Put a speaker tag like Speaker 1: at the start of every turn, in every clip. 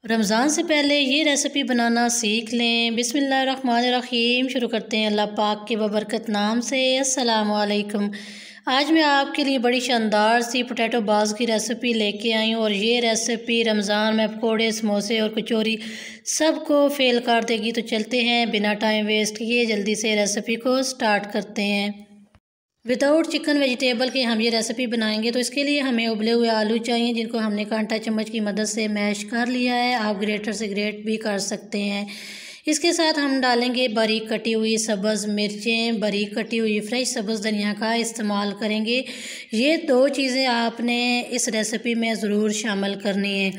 Speaker 1: रमज़ान से पहले ये रेसिपी बनाना सीख लें। बिस्मिल्लाहिर्रहमानिर्रहीम। शुरू करते हैं अल्लाह पाक के बबरकत नाम से। अस्सलामु अलैकुम। आज मैं आपके लिए बड़ी शानदार सी पोटैटो बाल्स की रेसिपी लेके आई हूँ और ये रेसिपी रमज़ान में पकोड़े, समोसे और कचौरी सबको फेल कर देगी। तो चलते हैं बिना टाइम वेस्ट किए जल्दी से रेसिपी को स्टार्ट करते हैं। विदाउट चिकन वेजिटेबल के हम ये रेसिपी बनाएंगे। तो इसके लिए हमें उबले हुए आलू चाहिए, जिनको हमने कांटा चम्मच की मदद से मैश कर लिया है। आप ग्रेटर से ग्रेट भी कर सकते हैं। इसके साथ हम डालेंगे बारीक कटी हुई सब्ज़ मिर्चें, बारीक कटी हुई फ्रेश सब्ज़ धनिया का इस्तेमाल करेंगे। ये दो चीज़ें आपने इस रेसिपी में ज़रूर शामिल करनी है।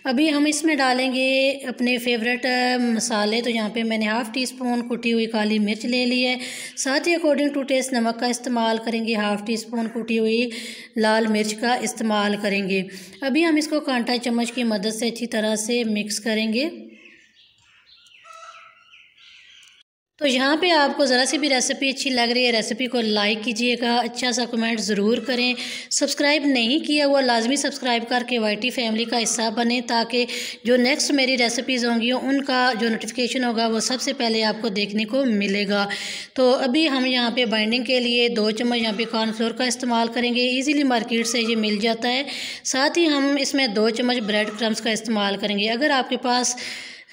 Speaker 1: अभी हम इसमें डालेंगे अपने फेवरेट मसाले। तो यहाँ पे मैंने हाफ़ टी स्पून कुटी हुई काली मिर्च ले ली है। साथ ही अकॉर्डिंग टू टेस्ट नमक का इस्तेमाल करेंगे। हाफ़ टी स्पून कुटी हुई लाल मिर्च का इस्तेमाल करेंगे। अभी हम इसको कांटा चम्मच की मदद से अच्छी तरह से मिक्स करेंगे। तो यहाँ पे आपको ज़रा सी भी रेसिपी अच्छी लग रही है, रेसिपी को लाइक कीजिएगा, अच्छा सा कमेंट ज़रूर करें। सब्सक्राइब नहीं किया हुआ लाजमी सब्सक्राइब करके वाईटी फैमिली का हिस्सा बने, ताकि जो नेक्स्ट मेरी रेसिपीज़ होंगी उनका जो नोटिफिकेशन होगा वो सबसे पहले आपको देखने को मिलेगा। तो अभी हम यहाँ पे बाइंडिंग के लिए 2 चम्मच यहाँ पे कॉर्नफ्लोर का इस्तेमाल करेंगे। ईज़िली मार्केट से ये मिल जाता है। साथ ही हम इसमें 2 चम्मच ब्रेड क्रम्स का इस्तेमाल करेंगे। अगर आपके पास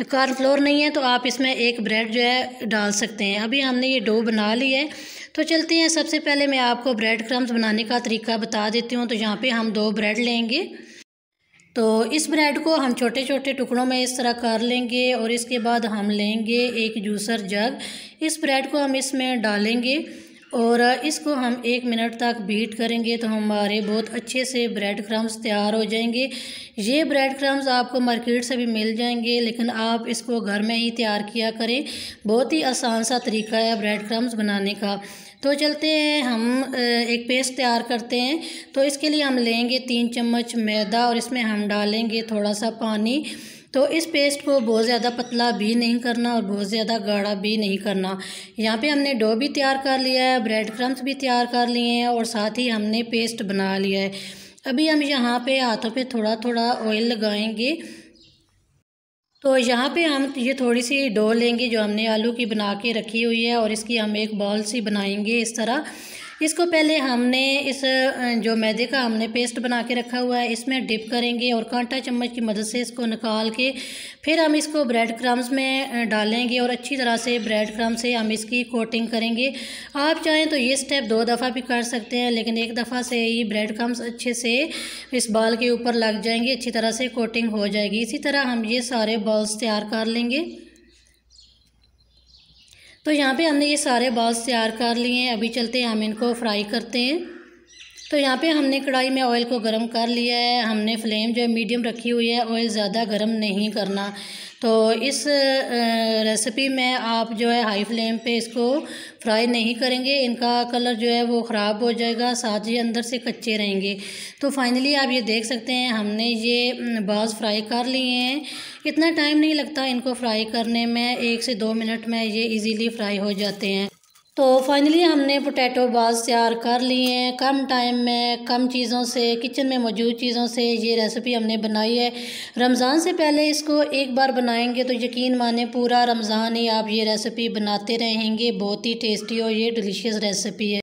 Speaker 1: कॉर्नफ्लोर नहीं है तो आप इसमें एक ब्रेड जो है डाल सकते हैं। अभी हमने ये डो बना लिया है। तो चलते हैं, सबसे पहले मैं आपको ब्रेड क्रम्स बनाने का तरीका बता देती हूँ। तो यहाँ पे हम 2 ब्रेड लेंगे। तो इस ब्रेड को हम छोटे छोटे टुकड़ों में इस तरह कर लेंगे और इसके बाद हम लेंगे एक जूसर जग। इस ब्रेड को हम इसमें डालेंगे और इसको हम 1 मिनट तक बीट करेंगे। तो हमारे बहुत अच्छे से ब्रेड क्रम्स तैयार हो जाएंगे। ये ब्रेड क्रम्स आपको मार्केट से भी मिल जाएंगे, लेकिन आप इसको घर में ही तैयार किया करें। बहुत ही आसान सा तरीका है ब्रेड क्रम्स बनाने का। तो चलते हैं, हम एक पेस्ट तैयार करते हैं। तो इसके लिए हम लेंगे 3 चम्मच मैदा और इसमें हम डालेंगे थोड़ा सा पानी। तो इस पेस्ट को बहुत ज़्यादा पतला भी नहीं करना और बहुत ज़्यादा गाढ़ा भी नहीं करना। यहाँ पे हमने डो भी तैयार कर लिया है, ब्रेड क्रम्स भी तैयार कर लिए हैं और साथ ही हमने पेस्ट बना लिया है। अभी हम यहाँ पे हाथों पे थोड़ा थोड़ा ऑयल लगाएंगे। तो यहाँ पे हम ये थोड़ी सी डो लेंगे जो हमने आलू की बना के रखी हुई है और इसकी हम एक बॉल सी बनाएंगे इस तरह। इसको पहले हमने इस जो मैदे का हमने पेस्ट बना के रखा हुआ है इसमें डिप करेंगे और कांटा चम्मच की मदद से इसको निकाल के फिर हम इसको ब्रेड क्रम्स में डालेंगे और अच्छी तरह से ब्रेड क्रम्स से हम इसकी कोटिंग करेंगे। आप चाहें तो ये स्टेप 2 दफ़ा भी कर सकते हैं, लेकिन एक दफ़ा से ही ब्रेड क्रम्स अच्छे से इस बॉल के ऊपर लग जाएंगे, अच्छी तरह से कोटिंग हो जाएगी। इसी तरह हम ये सारे बॉल्स तैयार कर लेंगे। तो यहाँ पे हमने ये सारे बॉल्स तैयार कर लिए हैं। अभी चलते हैं, हम इनको फ्राई करते हैं। तो यहाँ पे हमने कढ़ाई में ऑयल को गर्म कर लिया है। हमने फ्लेम जो है मीडियम रखी हुई है, ऑयल ज़्यादा गर्म नहीं करना। तो इस रेसिपी में आप जो है हाई फ्लेम पे इसको फ्राई नहीं करेंगे, इनका कलर जो है वो ख़राब हो जाएगा, साथ ही अंदर से कच्चे रहेंगे। तो फाइनली आप ये देख सकते हैं हमने ये बॉल्स फ्राई कर लिए हैं। इतना टाइम नहीं लगता इनको फ्राई करने में, 1 से 2 मिनट में ये इजीली फ्राई हो जाते हैं। तो फाइनली हमने पोटैटो बॉल्स तैयार कर लिए हैं। कम टाइम में कम चीज़ों से, किचन में मौजूद चीज़ों से ये रेसिपी हमने बनाई है। रमज़ान से पहले इसको एक बार बनाएंगे तो यकीन माने पूरा रमज़ान ही आप ये रेसिपी बनाते रहेंगे। बहुत ही टेस्टी और ये डिलीशियस रेसिपी है।